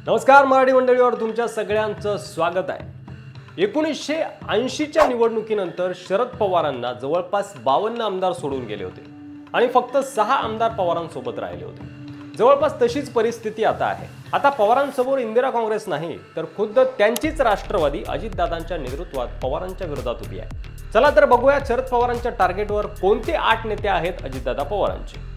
नमस्कार मराठी मंडळीवर तुमच्या सगळ्यांचं स्वागत आहे। 1980च्या निवडणुकीनंतर शरद पवारांना जवळपास 52 आमदार सोडून गेले होते आणि फक्त 6 आमदार पवारांसोबत राहिले होते। जवळपास तशीच परिस्थिती आता आहे। आता पवारांसमोर इंदिरा काँग्रेस नाही तर खुद्द त्यांचीच राष्ट्रवादी अजितदादांच्या नेतृत्वात पवारांच्या विरोधात उभी आहे। चला तर बघूया शरद पवारांच्या टार्गेटवर कोणते 8 नेते आहेत अजितदादा पवारांचे।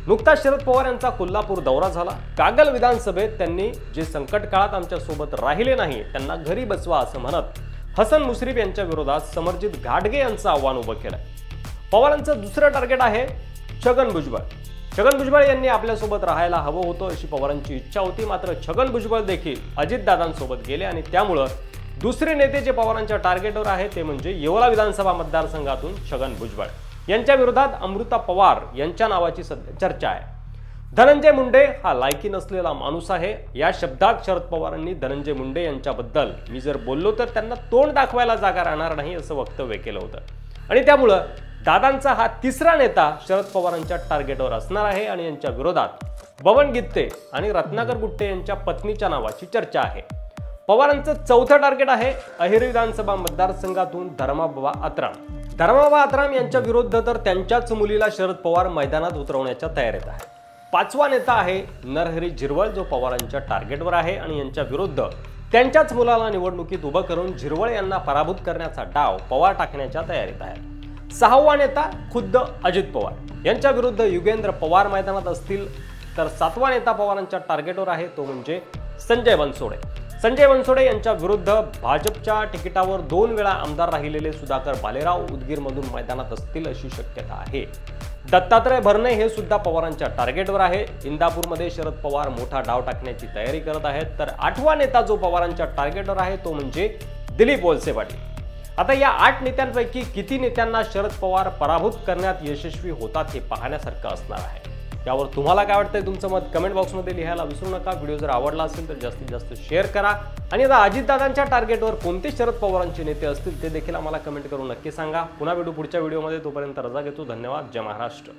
नुकताच शरद पवार यांचा कोल्हापूर दौरा झाला। कागल विधानसभेत त्यांनी जे संकट काळात आमच्या सोबत राहिले नाही त्यांना घरी बसवा असं म्हणत हसन मुश्रीफ यांच्या विरोधात समरजित घाटगे यांचं आव्हान उभं केलंय। पवारांचं दुसरं टार्गेट आहे छगन भुजबळ। छगन भुजबळ यांनी आपल्यासोबत राहायला हवं होतं अशी पवारांची इच्छा होती, मात्र छगन भुजबळ देखील अजितदादांसोबत गेले आणि त्यामुळे दुसरे नेते जे पवारांच्या टार्गेटवर आहे ते म्हणजे येवला विधानसभा मतदारसंघातून छगन भुजबळ यांच्या विरोधात अमृता पवार यांच्या नावाची सध्या चर्चा आहे। धनंजय मुंडे हा लायकी नसलेला माणूस आहे या शब्दात शरद पवारांनी धनंजय मुंडे यांच्याबद्दल मी जर बोललो तर त्यांना तोंड दाखवायला जागा राहणार नाही असं वक्तव्य केलं होतं आणि त्यामुळे दादांचा हा तिसरा नेता शरद पवारांच्या टार्गेटवर असणार आहे आणि यांच्या विरोधात बबन गित्ते आणि रत्नाकर गुट्टे यांच्या पत्नीच्या नावाची चर्चा आहे। पवारांचं चौथं टार्गेट आहे अहेरी विधानसभा मतदारसंघातून धर्माबाबा आत्राम। धर्माबाबा आत्राम यांच्या विरुद्ध तर त्यांच्याच मुलीला शरद पवार मैदानात उतरवण्याच्या तयारीत आहे। पाचवा नेता आहे नरहरी झिरवळ जो पवारांच्या टार्गेटवर आहे आणि यांच्या विरुद्ध त्यांच्याच मुलाला निवडणुकीत उभं करून झिरवळ यांना पराभूत करण्याचा डाव पवार टाकण्याच्या तयारीत आहे। सहावा नेता खुद्द अजित पवार यांच्या विरुद्ध युगेंद्र पवार मैदानात असतील तर सातवा नेता पवारांच्या टार्गेटवर आहे तो म्हणजे संजय बनसोडे। संजय बनसोडे यांच्या विरुद्ध भाजपच्या तिकिटावर 2 वेळा आमदार राहिलेले सुधाकर भालेराव उदगीरमधून मैदानात असतील अशी शक्यता आहे। दत्तात्रय भरणे हे सुद्धा पवारांच्या टार्गेटवर आहे। इंदापूरमध्ये शरद पवार मोठा डाव टाकण्याची तयारी करत आहेत। तर 8वा नेता जो पवारांच्या टार्गेटवर आहे तो म्हणजे दिलीप वळसे पाटील। आता या 8 नेत्यांपैकी किती नेत्यांना शरद पवार पराभूत करण्यात यशस्वी होतात हे पाहण्यासारखं असणार आहे। त्यावर तुम्हाला काय वाटतंय तुमचं मत कमेंट बॉक्समध्ये लिहायला विसरू नका। व्हिडिओ जर आवडला असेल तर जास्तीत जास्त शेअर करा आणि आता अजितदादांच्या टार्गेटवर कोणते शरद पवारांचे नेते असतील ते देखील आम्हाला कमेंट करून नक्की सांगा। पुन्हा भेटू पुढच्या व्हिडिओमध्ये, तोपर्यंत रजा घेतो। धन्यवाद। जय महाराष्ट्र।